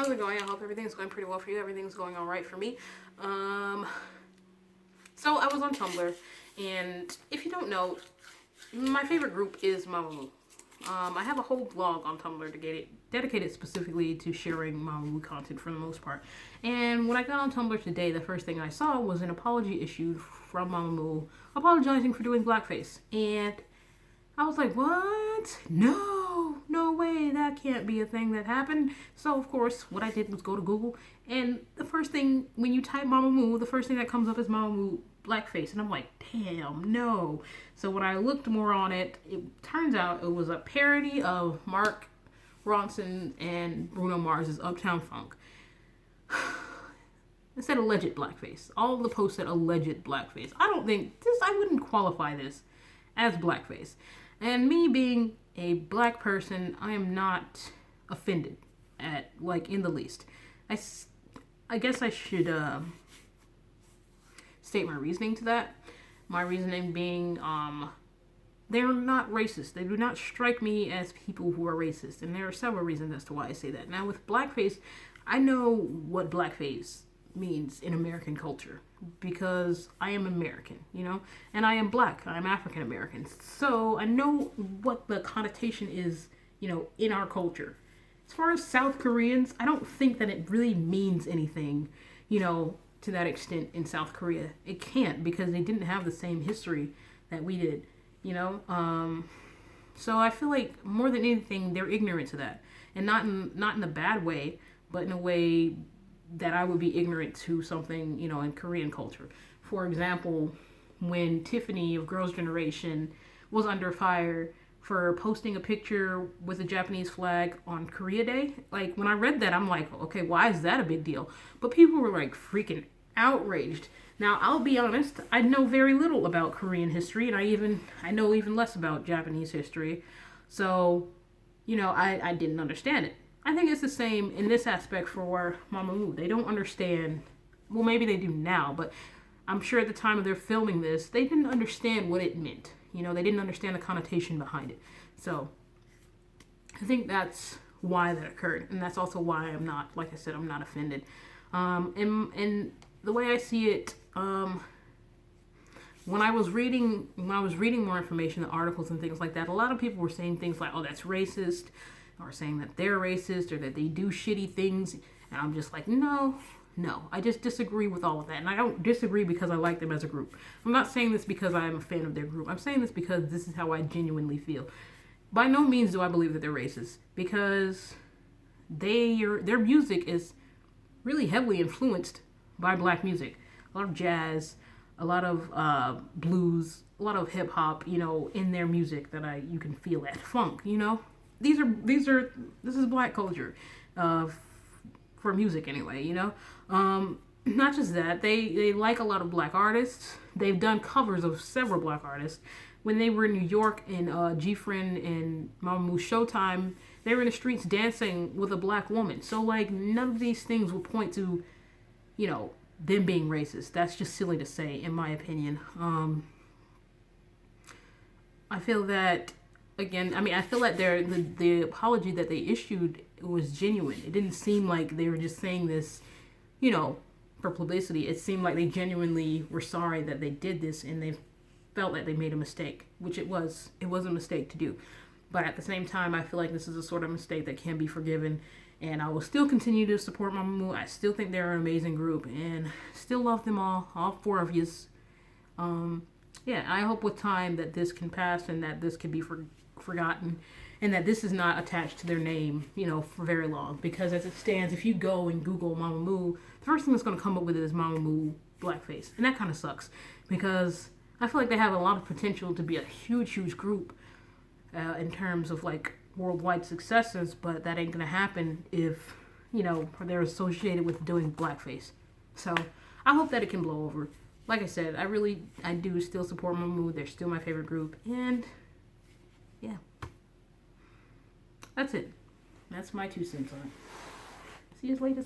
How's it going? I hope everything's going pretty well for you. Everything's going all right for me. So I was on Tumblr, and if you don't know, my favorite group is Mamamoo. I have a whole blog on Tumblr dedicated specifically to sharing Mamamoo content for the most part. And when I got on Tumblr today, the first thing I saw was an apology issued from Mamamoo apologizing for doing blackface. And I was like, what? No way, that can't be a thing that happened. So, of course, what I did was go to Google, and the first thing, when you type Mamamoo, the first thing that comes up is Mamamoo blackface, and I'm like, damn, no. So when I looked more on it, it turns out it was a parody of Mark Ronson and Bruno Mars's Uptown Funk. It said alleged blackface. All of the posts said alleged blackface. I wouldn't qualify this as blackface. And me being a black person, I am not offended in the least. I guess I should state my reasoning to that. My reasoning being, they're not racist. They do not strike me as people who are racist. And there are several reasons as to why I say that. Now, with blackface, I know what blackface means in American culture because I am American, and I am black. I'm African American. So I know what the connotation is, in our culture. As far as South Koreans, I don't think that it really means anything, to that extent in South Korea. It can't, because they didn't have the same history that we did, So I feel like more than anything, they're ignorant to that. And not in a bad way, but in a way that I would be ignorant to something, in Korean culture. For example, when Tiffany of Girls' Generation was under fire for posting a picture with a Japanese flag on Korea Day, when I read that, I'm like, okay, why is that a big deal? But people were freaking outraged. Now, I'll be honest, I know very little about Korean history, and I know even less about Japanese history. So, I didn't understand it. I think it's the same in this aspect for Mamamoo. They don't understand, well, maybe they do now, but I'm sure at the time of their filming this, they didn't understand what it meant. They didn't understand the connotation behind it. So, I think that's why that occurred, and that's also why I'm not, like I said, I'm not offended. And the way I see it, when I was reading more information, the articles and things like that, a lot of people were saying things like, oh, that's racist, or saying that they're racist, or that they do shitty things, and I'm just like, no, I just disagree with all of that, and I don't disagree because I like them as a group. I'm not saying this because I'm a fan of their group. I'm saying this because this is how I genuinely feel. By no means do I believe that they're racist, because their music is really heavily influenced by black music. A lot of jazz, a lot of blues, a lot of hip hop, in their music that you can feel that funk, This is black culture, for music anyway, Not just that, they like a lot of black artists. They've done covers of several black artists. When they were in New York in G-Friend and Mamamoo Showtime, they were in the streets dancing with a black woman. So none of these things will point to, them being racist. That's just silly to say, in my opinion. I feel that. Again, I feel like the apology that they issued was genuine. It didn't seem like they were just saying this, for publicity. It seemed like they genuinely were sorry that they did this, and they felt like they made a mistake, which it was. It was a mistake to do. But at the same time, I feel like this is a sort of mistake that can be forgiven, and I will still continue to support Mamamoo. I still think they're an amazing group, and still love them all four of yous. Yeah, I hope with time that this can pass, and that this can be forgotten, and that this is not attached to their name, for very long. Because as it stands, if you go and Google Mamamoo, the first thing that's going to come up with it is Mamamoo blackface, and that kind of sucks, because I feel like they have a lot of potential to be a huge group in terms of worldwide successes, but that ain't gonna happen if they're associated with doing blackface. So I hope that it can blow over. Like I said, I do still support Mamamoo. They're still my favorite group, and yeah, that's it. That's my 2 cents on it. See you later.